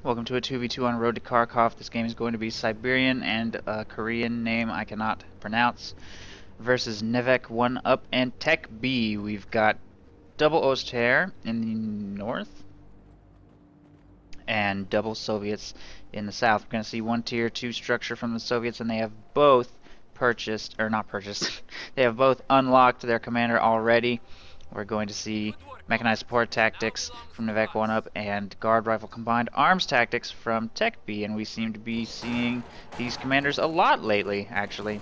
Welcome to a 2v2 on Road to Kharkov. This game is going to be Siberian and a Korean name I cannot pronounce versus NevecOneUp and TechBee. We've got double Oster in the north and double Soviets in the south. We're going to see one tier 2 structure from the Soviets, and they have both purchased, or not purchased, they have both unlocked their commander already. We're going to see mechanized support tactics from NevecOneUp and guard rifle combined arms tactics from TechBee, and we seem to be seeing these commanders a lot lately, actually.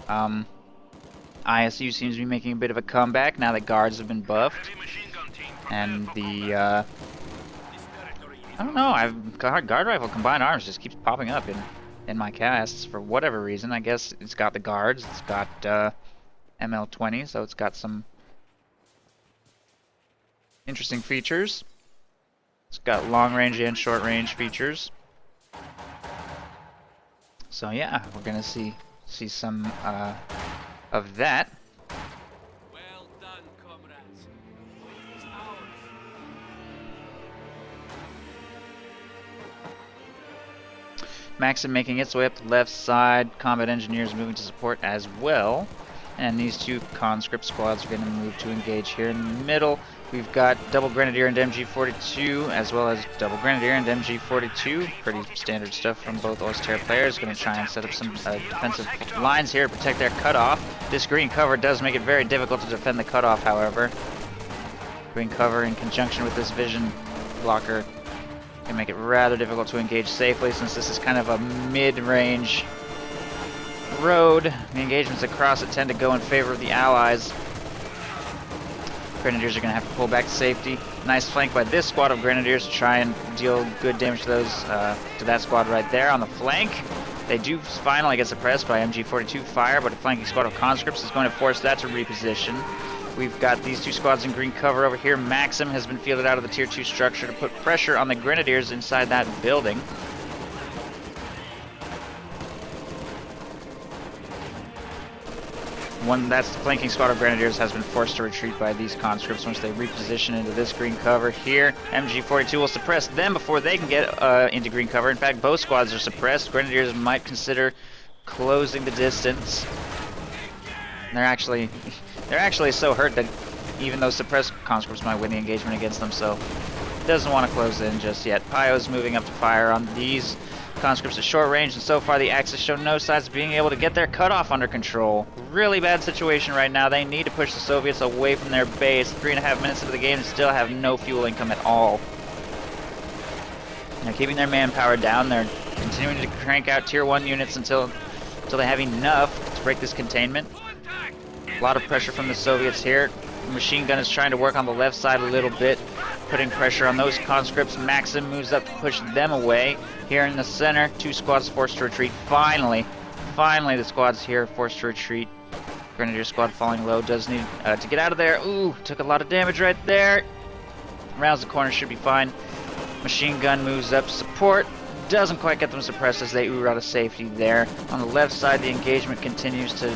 ISU seems to be making a bit of a comeback now that guards have been buffed, and the I don't know, guard rifle combined arms just keeps popping up in my casts for whatever reason. I guess it's got the guards, it's got ML20, so it's got some interesting features. It's got long range and short range features. So yeah, we're gonna see some of that. Well done, comrades. It's ours. Maxim making its way up the left side. Combat engineers moving to support as well. And these two conscript squads are going to move to engage here in the middle. We've got double Grenadier and MG42, as well as double Grenadier and MG42. Pretty standard stuff from both Oster players. Going to try and set up some defensive lines here to protect their cutoff. This green cover does make it very difficult to defend the cutoff, however. Green cover in conjunction with this vision blocker can make it rather difficult to engage safely, since this is kind of a mid-range road. The engagements across it tend to go in favor of the Allies. Grenadiers are going to have to pull back to safety. Nice flank by this squad of Grenadiers to try and deal good damage to those to that squad right there on the flank. They do finally get suppressed by MG42 fire, but a flanking squad of conscripts is going to force that to reposition. We've got these two squads in green cover over here. Maxim has been fielded out of the tier 2 structure to put pressure on the Grenadiers inside that building. That's the flanking squad of Grenadiers has been forced to retreat by these conscripts once they reposition into this green cover here. MG42 will suppress them before they can get into green cover. In fact, both squads are suppressed. Grenadiers might consider closing the distance. They're actually so hurt that even those suppressed conscripts might win the engagement against them, so doesn't want to close in just yet. Pio's moving up to fire on these conscripts at short range, and so far the Axis show no signs of being able to get their cutoff under control. Really bad situation right now. They need to push the Soviets away from their base. 3.5 minutes into the game and still have no fuel income at all. They're keeping their manpower down. They're continuing to crank out tier 1 units until they have enough to break this containment. A lot of pressure from the Soviets here. The machine gun is trying to work on the left side a little bit, putting pressure on those conscripts. Maxim moves up to push them away. Here in the center, two squads forced to retreat. Finally the squads here forced to retreat. Grenadier squad falling low, does need to get out of there. Ooh, took a lot of damage right there. Rounds the corner, should be fine. Machine gun moves up to support. Doesn't quite get them suppressed as they ooh out of safety there. On the left side, the engagement continues to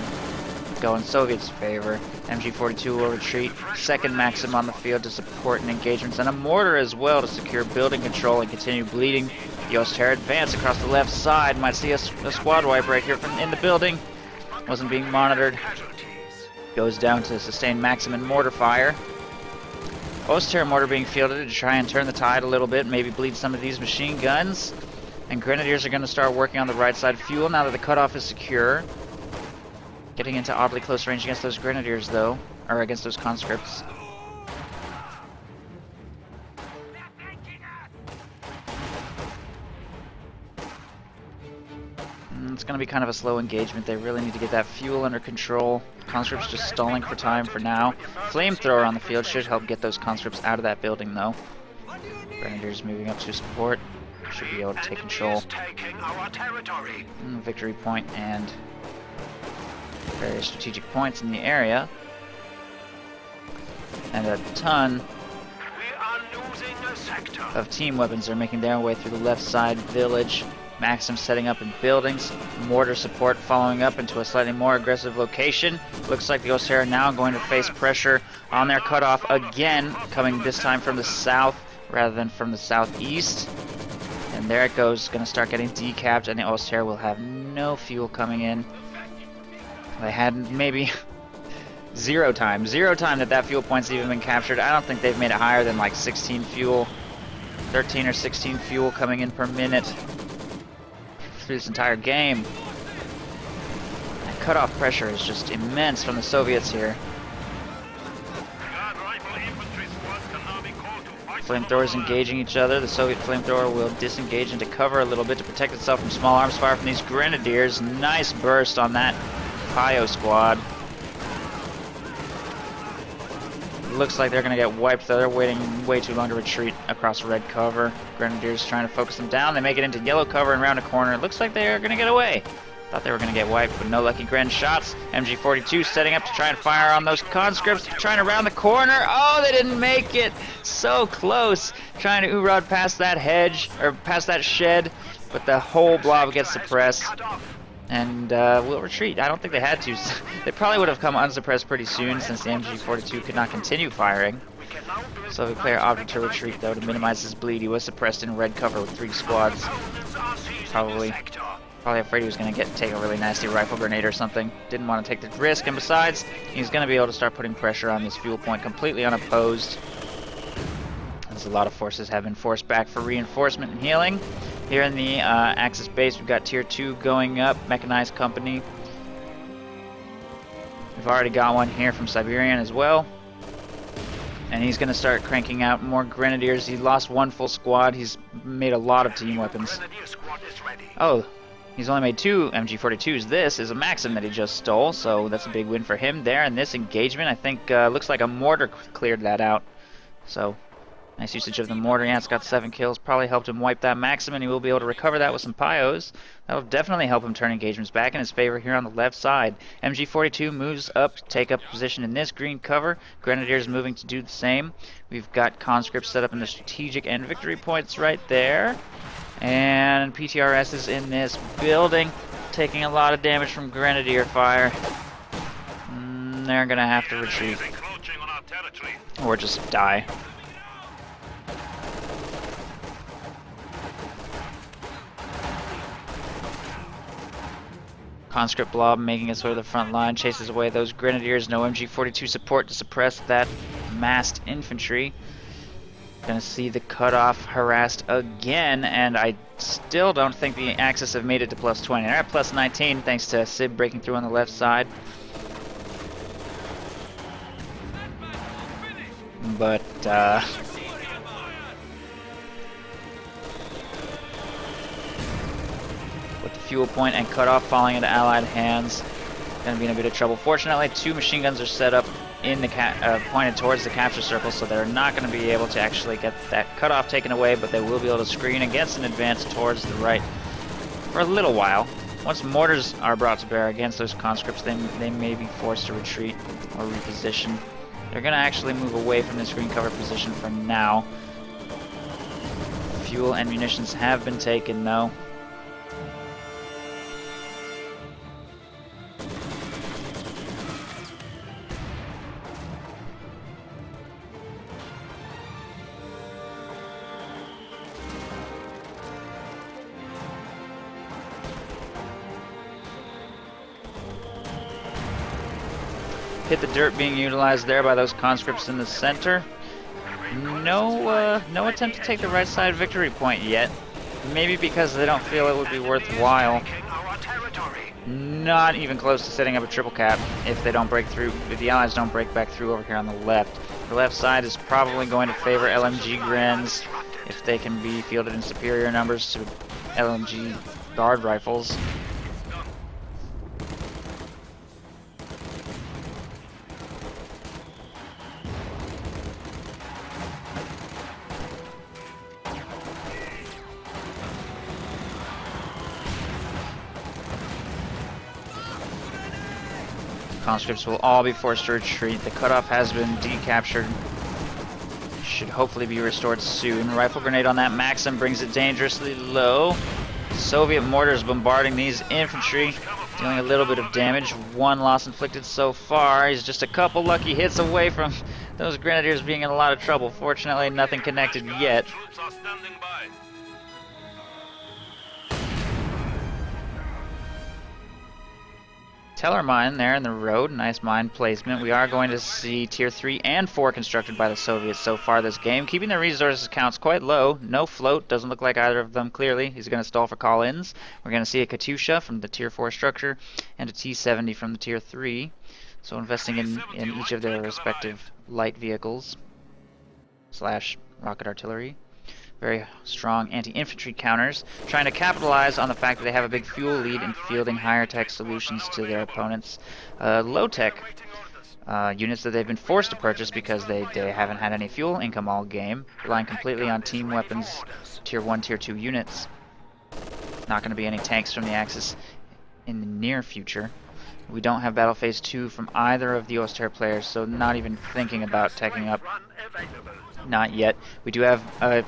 go in Soviets' favor. MG42 will retreat. Second Maxim on the field to support in engagements, and a mortar as well to secure building control and continue bleeding. The Oster advance across the left side. Might see a squad wipe right here from in the building. Wasn't being monitored. Goes down to sustain Maxim and mortar fire. Oster mortar being fielded to try and turn the tide a little bit, maybe bleed some of these machine guns. And Grenadiers are going to start working on the right side fuel now that the cutoff is secure. Getting into oddly close range against those Grenadiers, though, or against those conscripts. It's going to be kind of a slow engagement. They really need to get that fuel under control. Conscripts just stalling for time for now. Flamethrower on the field should help get those conscripts out of that building, though. Grenadiers moving up to support. Should be able to take control. Victory point and various strategic points in the area. And a ton of team weapons are making their way through the left side village. Maxim setting up in buildings. Mortar support following up into a slightly more aggressive location. Looks like the Oster are now going to face pressure on their cutoff again, coming this time from the south rather than from the southeast. And there it goes, gonna start getting decapped, and the Oster will have no fuel coming in. They had maybe zero time that fuel point's even been captured. I don't think they've made it higher than like 16 fuel, 13 or 16 fuel coming in per minute through this entire game. That cutoff pressure is just immense from the Soviets here. Flamethrowers engaging each other. The Soviet flamethrower will disengage into cover a little bit to protect itself from small arms fire from these grenadiers. Nice burst on that Pio squad. Looks like they're going to get wiped though. They're waiting way too long to retreat across red cover. Grenadiers trying to focus them down. They make it into yellow cover and round a corner. It looks like they are going to get away. Thought they were going to get wiped, but no lucky Gren shots. MG42 setting up to try and fire on those conscripts, trying to round the corner. Oh, they didn't make it. So close. Trying to Urod past that hedge, or past that shed, but the whole blob gets suppressed. And we'll retreat. I don't think they had to. They probably would have come unsuppressed pretty soon since the MG42 could not continue firing. So the player opted to retreat though to minimize his bleed. He was suppressed in red cover with 3 squads. Probably afraid he was going to take a really nasty rifle grenade or something. Didn't want to take the risk, and besides, he's going to be able to start putting pressure on this fuel point completely unopposed. As a lot of forces have been forced back for reinforcement and healing. Here in the Axis base, we've got Tier 2 going up, Mechanized Company. We've already got one here from Siberian as well. And he's going to start cranking out more Grenadiers. He lost 1 full squad. He's made a lot of team weapons. Oh, he's only made 2 MG42s. This is a Maxim that he just stole, so that's a big win for him there. And this engagement, I think, looks like a mortar cleared that out. So, nice usage of the mortar. Yeah, it's got 7 kills. Probably helped him wipe that Maxim, and he will be able to recover that with some Pios. That'll definitely help him turn engagements back in his favor here on the left side. MG42 moves up to take up position in this green cover. Grenadiers moving to do the same. We've got conscripts set up in the strategic and victory points right there. And PTRS is in this building, taking a lot of damage from Grenadier fire. They're gonna have to retreat. Or just die. Conscript blob making its way to the front line, chases away those Grenadiers. No MG42 support to suppress that massed infantry. Gonna see the cutoff harassed again, and I still don't think the Axis have made it to plus 20. They're at plus 19 thanks to Sib breaking through on the left side. But with the fuel point and cutoff falling into Allied hands, gonna be in a bit of trouble. Fortunately, 2 machine guns are set up in the pointed towards the capture circle, so they're not going to be able to actually get that cutoff taken away, but they will be able to screen against an advance towards the right for a little while. Once mortars are brought to bear against those conscripts, they may be forced to retreat or reposition. They're going to actually move away from this green cover position for now. Fuel and munitions have been taken though. Hit the dirt being utilized there by those conscripts in the center. No attempt to take the right side victory point yet. Maybe because they don't feel it would be worthwhile. Not even close to setting up a triple cap if they don't break through, if the Allies don't break back through over here on the left. The left side is probably going to favor LMG Grens if they can be fielded in superior numbers to LMG guard rifles. Conscripts will all be forced to retreat. The cutoff has been decaptured. Should hopefully be restored soon. Rifle grenade on that Maxim brings it dangerously low. Soviet mortars bombarding these infantry, dealing a little bit of damage. 1 loss inflicted so far. He's just a couple lucky hits away from those Grenadiers being in a lot of trouble. Fortunately, nothing connected yet. Teller mine there in the road. Nice mine placement. We are going to see tier 3 and 4 constructed by the Soviets so far this game, keeping their resources counts quite low. No float. Doesn't look like either of them clearly. He's going to stall for call-ins. We're going to see a Katyusha from the tier 4 structure and a T-70 from the tier 3. So investing in each of their respective light vehicles / rocket artillery. Very strong anti-infantry counters, trying to capitalize on the fact that they have a big fuel lead in fielding higher tech solutions to their opponents' low tech units that they've been forced to purchase because they haven't had any fuel income all game, relying completely on team weapons, tier 1, tier 2 units. Not going to be any tanks from the Axis in the near future. We don't have Battle Phase 2 from either of the Oster players, so not even thinking about teching up. Not yet. We do have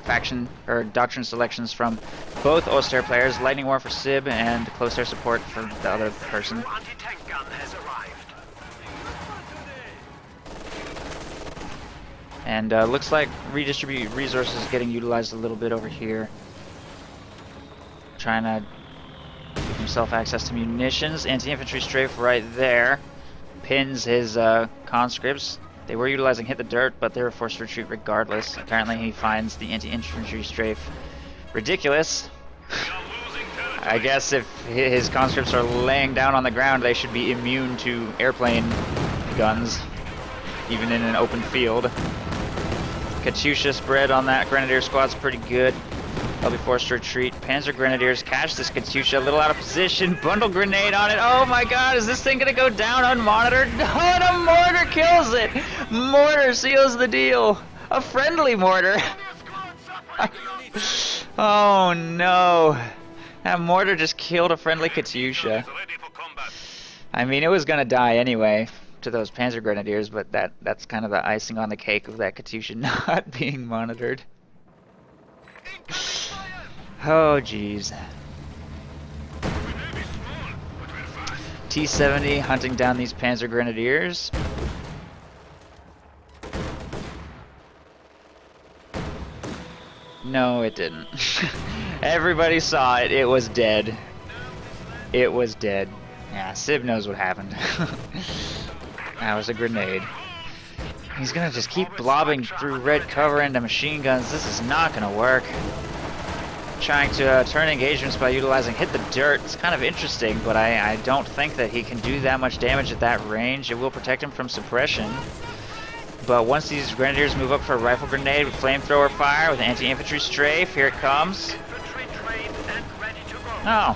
faction or doctrine selections from both Oster players, Lightning War for Sib and Close Air Support for the other person. And looks like redistribute resources getting utilized a little bit over here. Trying to give himself access to munitions. Anti-infantry strafe right there. Pins his conscripts. They were utilizing Hit the Dirt, but they were forced to retreat regardless. Apparently he finds the anti-infantry strafe ridiculous. I guess if his conscripts are laying down on the ground, they should be immune to airplane guns, even in an open field. Katyusha spread on that Grenadier squad's pretty good. They'll be forced to retreat. Panzer Grenadiers catch this Katyusha, a little out of position. Bundle grenade on it. Oh my god, is this thing gonna go down unmonitored? Oh, and a mortar kills it! Mortar seals the deal. A friendly mortar. Oh no. That mortar just killed a friendly Katyusha. I mean, it was gonna die anyway to those Panzer Grenadiers, but that's kind of the icing on the cake of that Katyusha not being monitored. Oh jeez. T-70 hunting down these Panzer Grenadiers. No, it didn't. Everybody saw it. It was dead. It was dead. Yeah, Sib knows what happened. That was a grenade. He's gonna just keep blobbing through red cover into machine guns. This is not gonna work. Trying to turn engagements by utilizing Hit the Dirt. It's kind of interesting, but I don't think that he can do that much damage at that range. It will protect him from suppression. But once these Grenadiers move up for a rifle grenade with flamethrower fire with anti-infantry strafe, here it comes. Oh.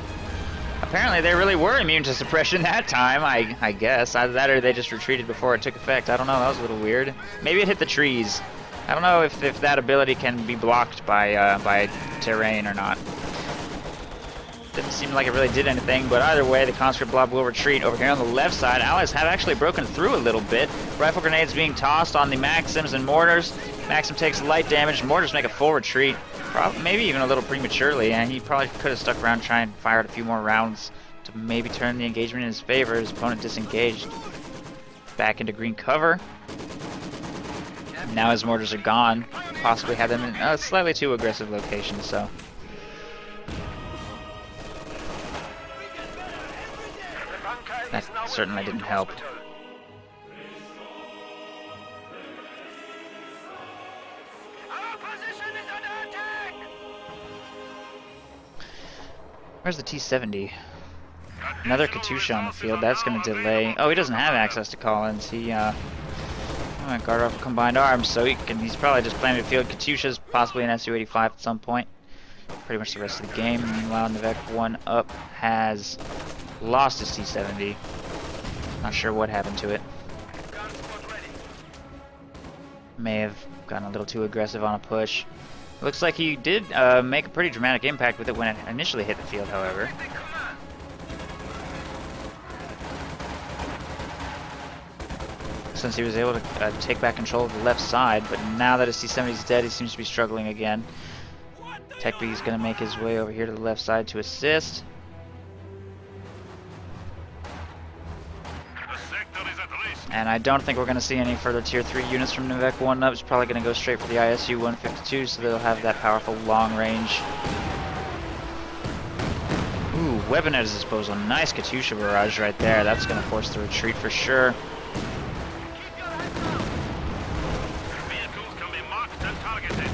Apparently they really were immune to suppression that time, I guess. Either that or they just retreated before it took effect. I don't know, that was a little weird. Maybe it hit the trees. I don't know if that ability can be blocked by terrain or not. Didn't seem like it really did anything, but either way, the conscript blob will retreat. Over here on the left side, allies have actually broken through a little bit. Rifle grenades being tossed on the Maxims and mortars. Maxim takes light damage, mortars make a full retreat. Maybe even a little prematurely, and he probably could have stuck around trying to fire a few more rounds to maybe turn the engagement in his favor. His opponent disengaged. Back into green cover. Now his mortars are gone. Possibly had them in a slightly too aggressive location, so. That certainly didn't help. Where's the T-70? Another Katyusha on the field. That's going to delay. Oh, he doesn't have access to call-ins. He guard off combined arms, so he's probably just planning to field Katyushas, possibly an Su-85 at some point. Pretty much the rest of the game. Meanwhile, NevecOneUp has lost his T-70. Not sure what happened to it. May have gotten a little too aggressive on a push. Looks like he did make a pretty dramatic impact with it when it initially hit the field, however. Since he was able to take back control of the left side, but now that his T-70 is dead, he seems to be struggling again. TechBee is going to make his way over here to the left side to assist. And I don't think we're going to see any further Tier 3 units from NevecOneUp. It's probably going to go straight for the ISU-152, so they'll have that powerful long range. Ooh, weapon at his disposal. Nice Katyusha barrage right there. That's going to force the retreat for sure. Vehicles can be marked and targeted.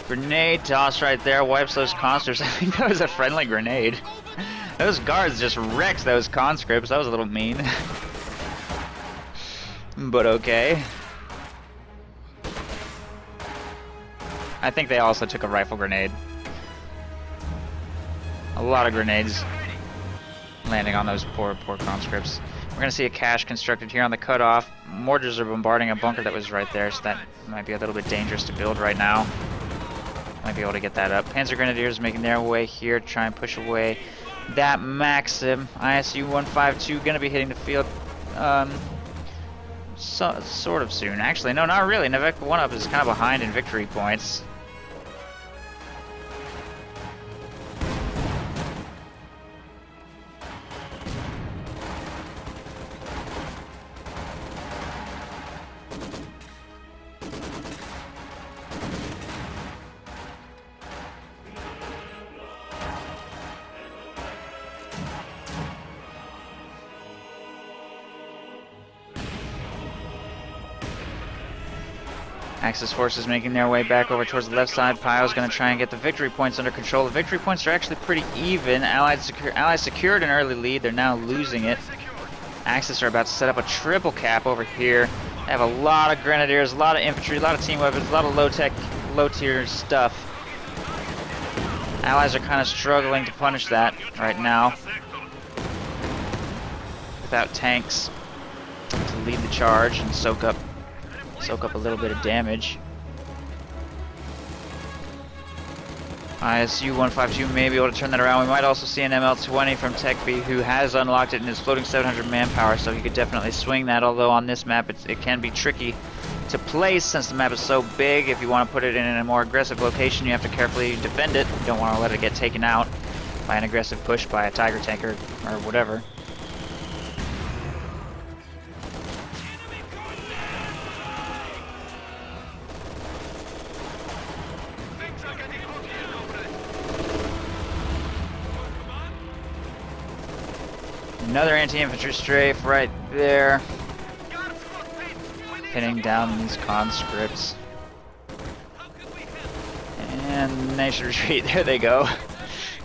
Grenade toss right there, wipes those conscripts. I think that was a friendly grenade. Those guards just wrecked those conscripts. That was a little mean. But okay. I think they also took a rifle grenade. A lot of grenades landing on those poor conscripts. We're gonna see a cache constructed here on the cutoff. Mortars are bombarding a bunker that was right there, so that might be a little bit dangerous to build right now. Might be able to get that up. Panzer Grenadiers making their way here, try and push away that Maxim. ISU 152 gonna be hitting the field sort of soon. Actually, no, not really. NevecOneUp is kind of behind in victory points. Axis forces making their way back over towards the left side. Pyle's going to try and get the victory points under control. The victory points are actually pretty even. Allies secured an early lead. They're now losing it. Axis are about to set up a triple cap over here. They have a lot of grenadiers, a lot of infantry, a lot of team weapons, a lot of low-tech, low-tier stuff. Allies are kind of struggling to punish that right now. Without tanks to lead the charge and soak up a little bit of damage. ISU 152 may be able to turn that around. We might also see an ML20 from TechBee, who has unlocked it and is floating 700 manpower, so he could definitely swing that, although on this map it can be tricky to place since the map is so big. If you want to put it in a more aggressive location, you have to carefully defend it. You don't want to let it get taken out by an aggressive push by a Tiger tanker or whatever. Another anti-infantry strafe right there, pinning down these conscripts. And they should retreat. There they go.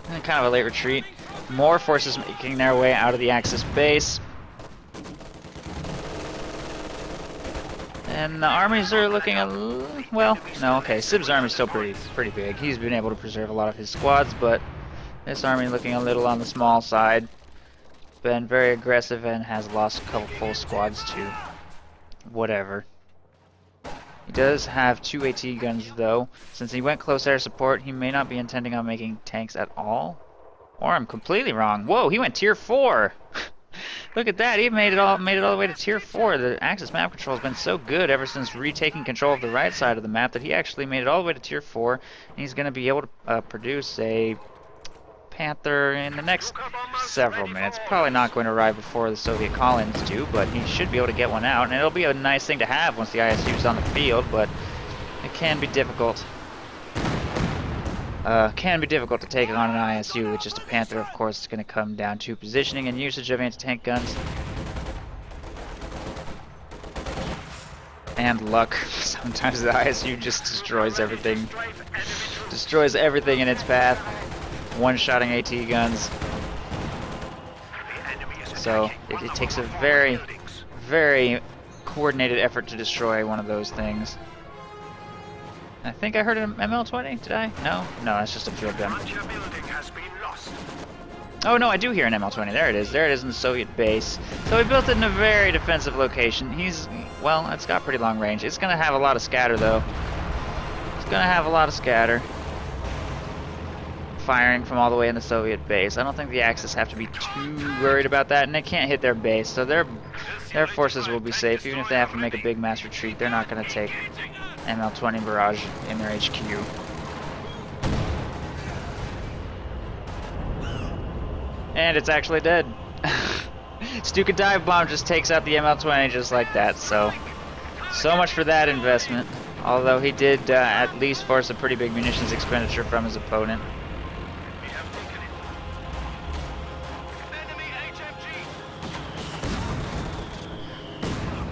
Kind of a late retreat. More forces making their way out of the Axis base. And the armies are looking a little, well, no, okay, Sib's army's still pretty big. He's been able to preserve a lot of his squads, but this army looking a little on the small side. Been very aggressive and has lost a couple full squads to whatever. He does have 2 AT guns though. Since he went close air support, he may not be intending on making tanks at all. Or I'm completely wrong. Whoa, he went tier 4. Look at that, he made it all the way to tier 4. The Axis map control has been so good ever since retaking control of the right side of the map that he actually made it all the way to tier 4, and he's going to be able to produce a Panther in the next several minutes. Probably not going to arrive before the Soviet call-ins do, but he should be able to get one out, and it'll be a nice thing to have once the ISU's on the field, but it can be difficult. Can be difficult to take on an ISU with just a Panther. Of course, it's going to come down to positioning and usage of anti-tank guns. And luck. Sometimes the ISU just destroys everything. Destroys everything in its path. One-shotting AT guns. So it takes a very, very coordinated effort to destroy one of those things. I think I heard an ML20, did I? No? No, that's just a field gun. Oh no, I do hear an ML20. There it is. There it is in the Soviet base. So he built it in a very defensive location. Well, it's got pretty long range. It's going to have a lot of scatter though. It's going to have a lot of scatter. firing from all the way in the Soviet base. I don't think the Axis have to be too worried about that, and they can't hit their base, so their forces will be safe. Even if they have to make a big mass retreat, they're not going to take ML-20 barrage in their HQ. And it's actually dead. Stuka dive bomb just takes out the ML-20 just like that, so much for that investment. Although he did at least force a pretty big munitions expenditure from his opponent.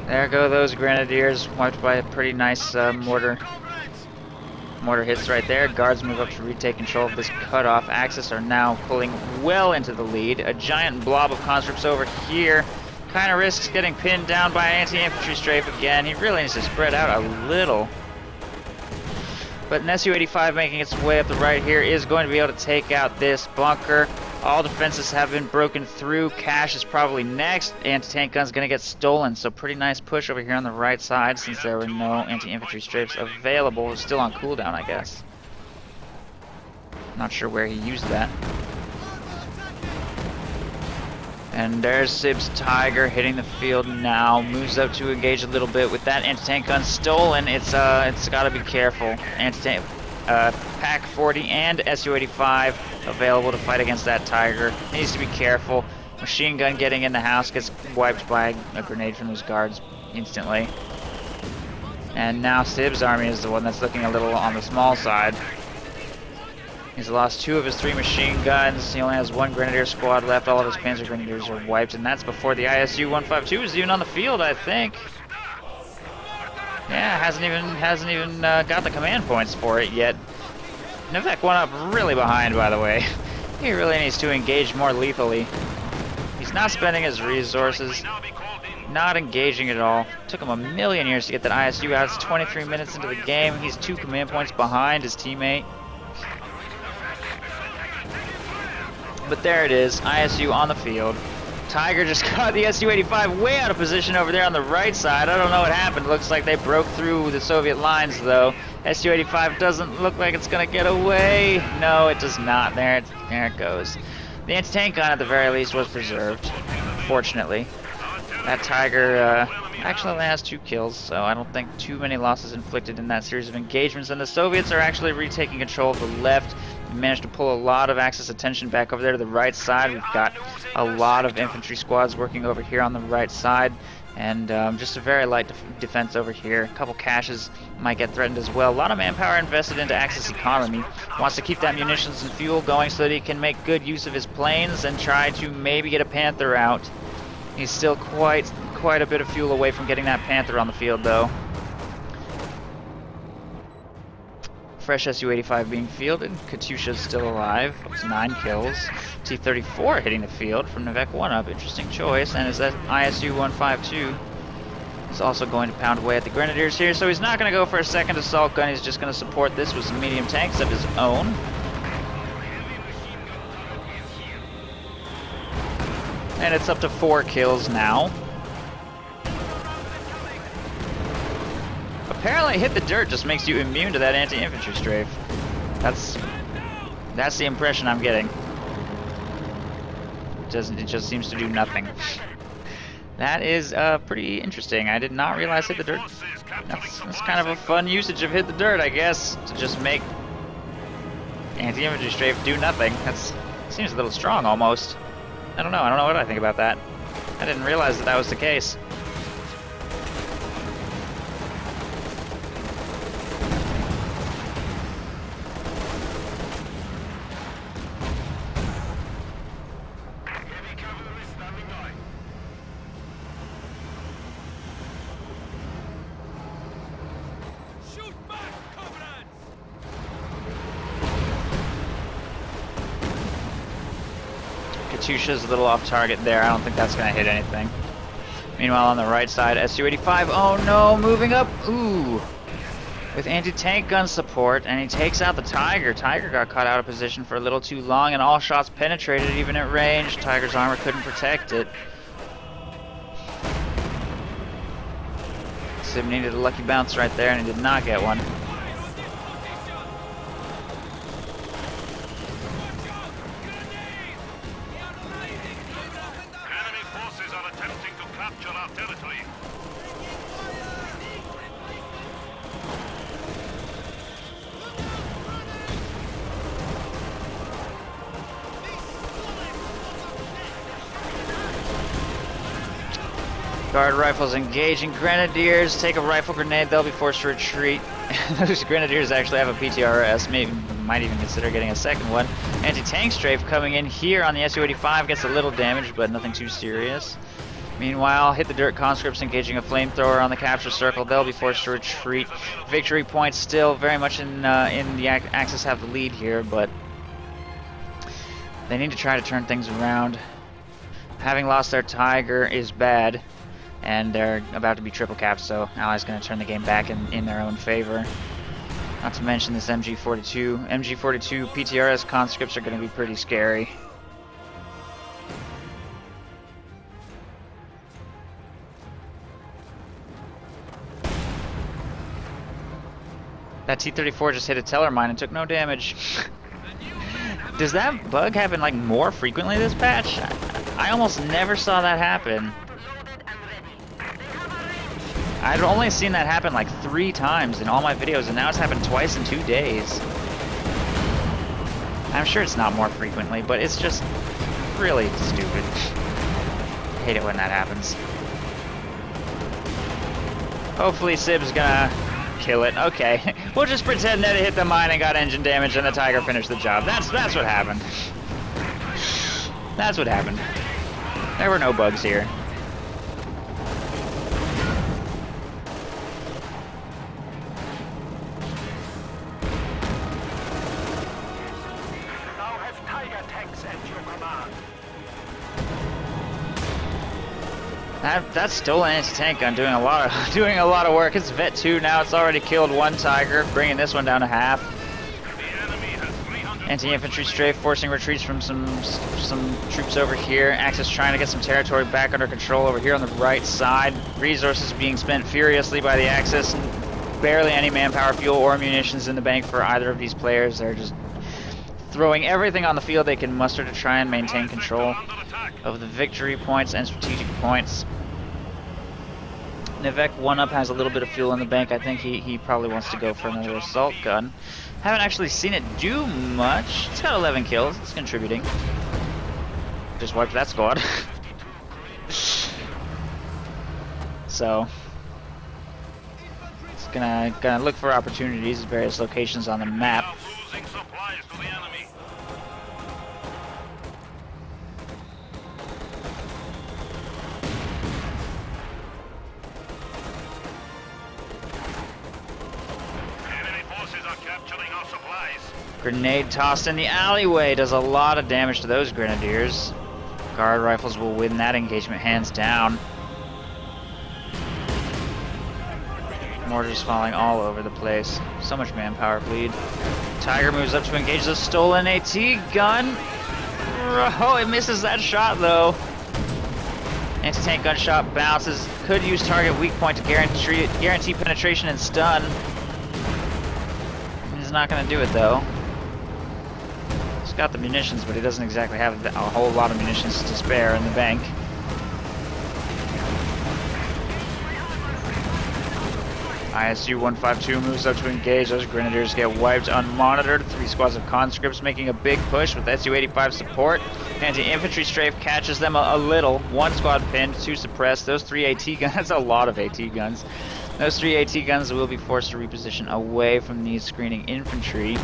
There go those grenadiers, wiped by a pretty nice mortar hits right there. Guards move up to retake control of this cutoff. Axis are now pulling well into the lead. A giant blob of conscripts over here kind of risks getting pinned down by an anti-infantry strafe again. He really needs to spread out a little. But an Su-85 making its way up the right here is going to be able to take out this bunker. All defenses have been broken through. Cash is probably next. Anti-tank gun's going to get stolen. So pretty nice push over here on the right side since there were no anti-infantry strafes available. Still on cooldown, I guess. Not sure where he used that. And there's Sib's Tiger hitting the field now. Moves up to engage a little bit with that anti-tank gun stolen. It's got to be careful. Anti-tank Pack 40 and Su-85 available to fight against that Tiger. Needs to be careful. Machine gun getting in the house gets wiped by a grenade from those guards instantly. And now Sib's army is the one that's looking a little on the small side. He's lost 2 of his 3 machine guns. He only has 1 grenadier squad left. All of his panzer grenadiers are wiped, and that's before the ISU-152 is even on the field, I think. Yeah, hasn't even got the command points for it yet. NevecOneUp really behind, by the way. He really needs to engage more lethally. He's not spending his resources, not engaging at all. Took him a million years to get that ISU out. It's 23 minutes into the game. He's 2 command points behind his teammate. But there it is, ISU on the field. Tiger just got the Su-85 way out of position over there on the right side. I don't know what happened. Looks like they broke through the Soviet lines, though. Su-85 doesn't look like it's going to get away. No, it does not. There it goes. The anti-tank gun, at the very least, was preserved, fortunately. That Tiger actually only has 2 kills, so I don't think too many losses inflicted in that series of engagements. And the Soviets are actually retaking control of the left. We managed to pull a lot of Axis attention back over there to the right side. We've got a lot of infantry squads working over here on the right side. And just a very light defense over here. A couple caches might get threatened as well. A lot of manpower invested into Axis economy. Wants to keep that munitions and fuel going so that he can make good use of his planes and try to maybe get a Panther out. He's still quite a bit of fuel away from getting that Panther on the field, though. Fresh Su-85 being fielded. Katyusha's still alive. It's 9 kills. T-34 hitting the field from NevecOneUp. Interesting choice. And is that ISU-152 is also going to pound away at the Grenadiers here. So he's not going to go for a second assault gun. He's just going to support this with some medium tanks of his own. And it's up to 4 kills now. Apparently hit the dirt just makes you immune to that anti-infantry strafe. That's the impression I'm getting. It just seems to do nothing. That is pretty interesting. I did not realize hit the dirt. That's kind of a fun usage of hit the dirt, I guess, to just make anti-infantry strafe do nothing. That seems a little strong almost. I don't know what I think about that. I didn't realize that was the case. Katyusha's a little off target there. I don't think that's going to hit anything. Meanwhile, on the right side, Su-85. Oh no, moving up. Ooh. With anti-tank gun support, and he takes out the Tiger. Tiger got caught out of position for a little too long, and all shots penetrated even at range. Tiger's armor couldn't protect it. Sib needed a lucky bounce right there, and he did not get one. Guard rifles engaging grenadiers. Take a rifle grenade, they'll be forced to retreat. Those grenadiers actually have a PTRS, maybe might even consider getting a second one. Anti-tank strafe coming in here on the Su-85 gets a little damage, but nothing too serious. Meanwhile, hit the dirt conscripts engaging a flamethrower on the capture circle. They'll be forced to retreat. Victory points still very much in the Axis have the lead here, but they need to try to turn things around. Having lost their Tiger is bad, and they're about to be triple capped, so Allies going to turn the game back in their own favor. Not to mention this MG42. MG42 PTRS conscripts are going to be pretty scary. That T-34 just hit a teller mine and took no damage. Does that bug happen like more frequently this patch? I almost never saw that happen. I'd only seen that happen like 3 times in all my videos, and now it's happened twice in 2 days. I'm sure it's not more frequently, but it's just really stupid. I hate it when that happens. Hopefully Sib's gonna kill it. Okay, we'll just pretend that it hit the mine and got engine damage and the Tiger finished the job. That's what happened. That's what happened. There were no bugs here. That stolen anti-tank gun doing a lot of work. It's Vet 2 now. It's already killed 1 Tiger, bringing this one down to half. Anti-infantry strafe forcing retreats from some troops over here. Axis trying to get some territory back under control over here on the right side. Resources being spent furiously by the Axis. Barely any manpower, fuel, or munitions in the bank for either of these players. They're just throwing everything on the field they can muster to try and maintain control of the victory points and strategic points. NevecOneUp has a little bit of fuel in the bank. I think he probably wants to go for another assault gun. Haven't actually seen it do much. It's got 11 kills. It's contributing. Just wiped that squad. So it's gonna look for opportunities at various locations on the map. Grenade tossed in the alleyway does a lot of damage to those grenadiers. Guard rifles will win that engagement hands down. Mortars falling all over the place. So much manpower bleed. Tiger moves up to engage the stolen AT gun. Oh, it misses that shot though. Anti-tank gunshot bounces. Could use target weak point to guarantee penetration and stun. He's not going to do it though. He's got the munitions, but he doesn't exactly have a whole lot of munitions to spare in the bank. ISU-152 moves up to engage. Those grenadiers get wiped unmonitored. 3 squads of conscripts making a big push with Su-85 support. Anti-infantry strafe catches them a little. 1 squad pinned, 2 suppressed. Those 3 AT guns, that's a lot of AT guns. Those 3 AT guns will be forced to reposition away from these screening infantry.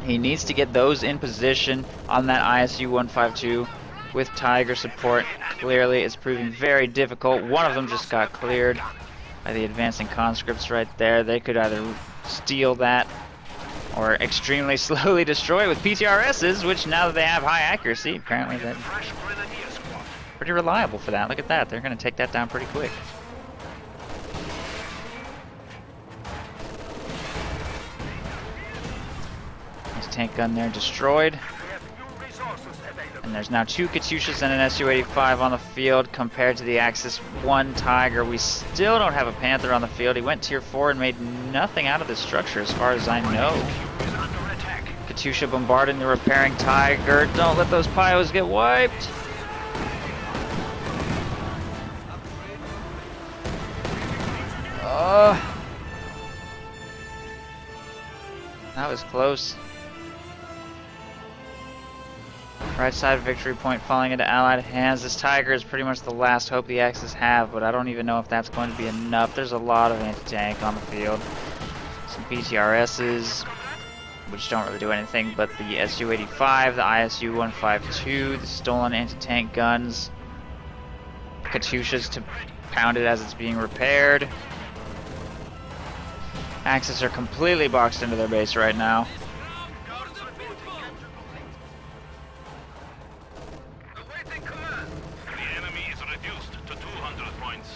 He needs to get those in position on that ISU-152 with Tiger support. Clearly, it's proving very difficult. One of them just got cleared by the advancing conscripts right there. They could either steal that or extremely slowly destroy it with PTRSs, which now that they have high accuracy, apparently they're pretty reliable for that. Look at that. They're going to take that down pretty quick. Tank gun there destroyed. And there's now 2 Katyushas and an Su-85 on the field compared to the Axis 1 Tiger. We still don't have a Panther on the field. He went tier 4 and made nothing out of this structure as far as I know. Katyusha bombarding the repairing Tiger. Don't let those Pyos get wiped. That was close. Right side victory point falling into Allied hands. This Tiger is pretty much the last hope the Axis have, but I don't even know if that's going to be enough. There's a lot of anti-tank on the field. Some BTRSs, which don't really do anything, but the Su-85, the ISU-152, the stolen anti-tank guns, Katyushas to pound it as it's being repaired. Axis are completely boxed into their base right now. The enemy is reduced to 200 points.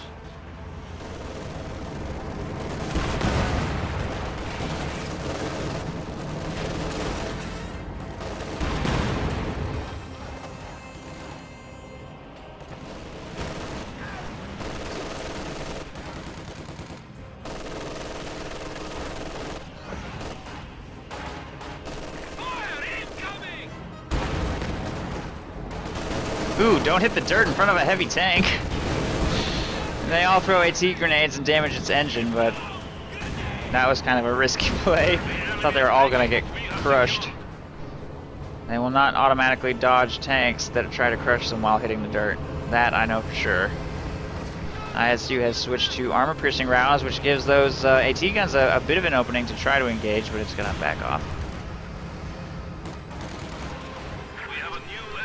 Ooh, don't hit the dirt in front of a heavy tank. They all throw AT grenades and damage its engine, but that was kind of a risky play. Thought they were all gonna get crushed. They will not automatically dodge tanks that try to crush them while hitting the dirt. That I know for sure. ISU has switched to armor-piercing rounds, which gives those AT guns a bit of an opening to try to engage, but it's gonna back off.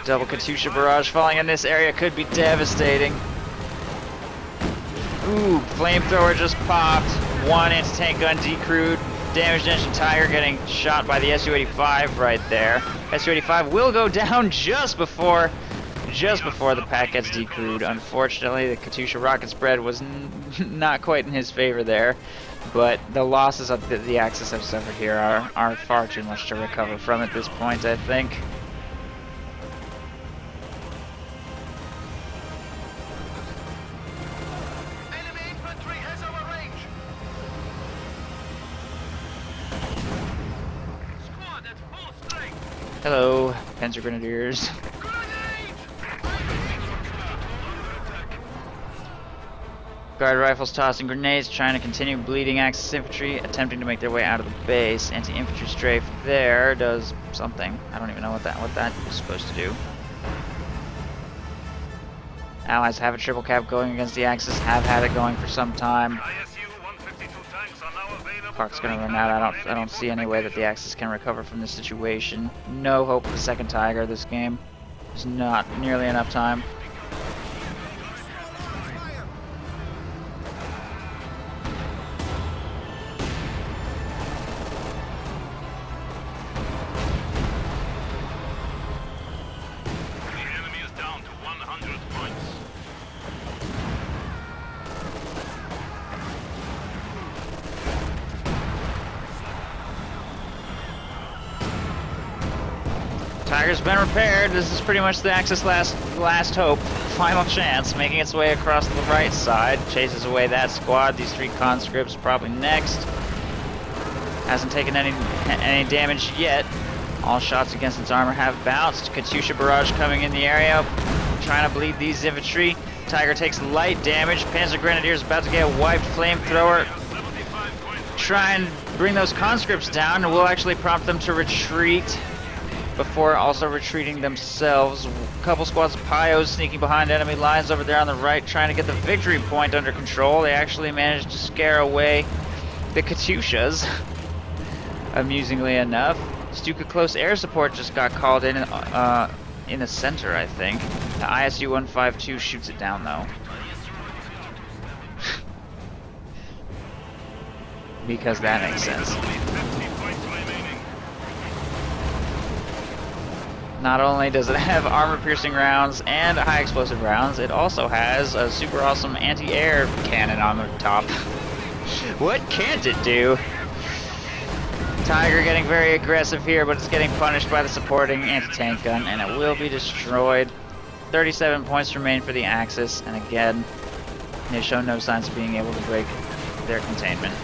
Double Katyusha barrage falling in this area could be devastating. Ooh, flamethrower just popped. One anti-tank gun decrewed. Damaged engine Tiger getting shot by the Su-85 right there. Su-85 will go down just before the pack gets decrewed. Unfortunately, the Katyusha rocket spread was not quite in his favor there. But the losses that the Axis have suffered here are far too much to recover from at this point, I think. Hello, Panzer Grenadiers. Guard rifles tossing grenades, trying to continue bleeding Axis infantry, attempting to make their way out of the base. Anti-infantry strafe there does something. I don't even know what that was supposed to do. Allies have a triple cap going against the Axis, have had it going for some time. Park's gonna run out. I don't see any way that the Axis can recover from this situation. No hope for the second Tiger this game. There's not nearly enough time. The enemy is down to 100 points. Tiger's been repaired. This is pretty much the Axis last hope. Final chance, making its way across the right side. Chases away that squad. These three conscripts probably next. Hasn't taken any damage yet. All shots against its armor have bounced. Katyusha barrage coming in the area, trying to bleed these infantry. Tiger takes light damage. Panzer Grenadiers about to get wiped. Flamethrower. Try and bring those conscripts down, and we'll actually prompt them to retreat before also retreating themselves. A couple squads of Pyos sneaking behind enemy lines over there on the right, trying to get the victory point under control. They actually managed to scare away the Katyushas, amusingly enough. Stuka close air support just got called in the center, I think. The ISU-152 shoots it down, though. Because that makes sense. Not only does it have armor-piercing rounds and high explosive rounds, it also has a super awesome anti-air cannon on the top. What can't it do? Tiger getting very aggressive here, but it's getting punished by the supporting anti-tank gun, and it will be destroyed. 37 points remain for the Axis, and again, they show no signs of being able to break their containment.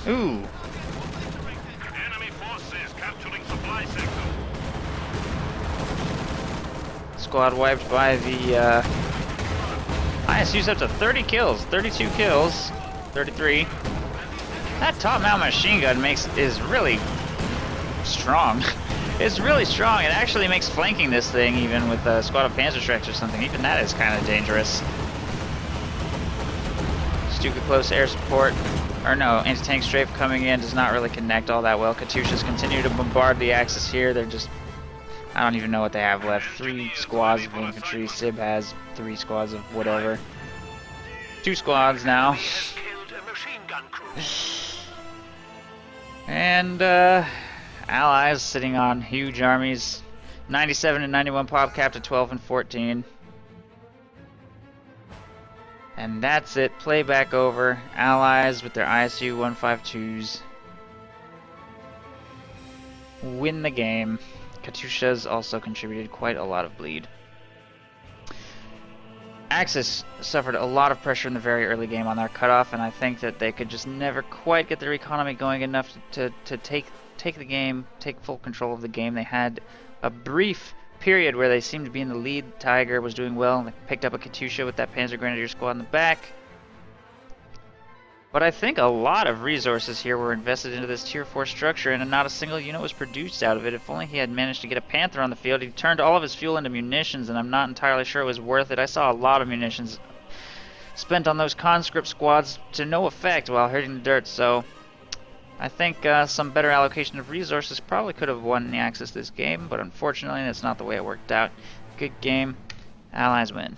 Ooh. Enemy forces capturing supply sector. Squad wiped by the ISU's up to 30 kills, 32 kills, 33. That top mount machine gun is really strong. It's really strong. It actually makes flanking this thing, even with a squad of Panzerschrecks or something, even that is kind of dangerous. Stupid close air support, or no, anti-tank strafe coming in does not really connect all that well. Katyushas continue to bombard the axis here. They're just, I don't even know what they have left. 3 squads of infantry. Sib has 3 squads of whatever. 2 squads now. Killed a machine gun crew. And allies sitting on huge armies. 97 and 91 pop, capped at 12 and 14. And that's it. Playback over. Allies with their ISU 152s win the game. Katyushas also contributed quite a lot of bleed. Axis suffered a lot of pressure in the very early game on their cutoff, and I think that they could just never quite get their economy going enough to take the game, take full control of the game. They had a brief period where they seemed to be in the lead. Tiger was doing well. They picked up a Katyusha with that Panzer Grenadier squad in the back. But I think a lot of resources here were invested into this tier 4 structure, and not a single unit was produced out of it. If only he had managed to get a Panther on the field. He turned all of his fuel into munitions, and I'm not entirely sure it was worth it. I saw a lot of munitions spent on those conscript squads to no effect while hitting the dirt, so I think some better allocation of resources probably could have won the Axis this game, but unfortunately that's not the way it worked out. Good game. Allies win.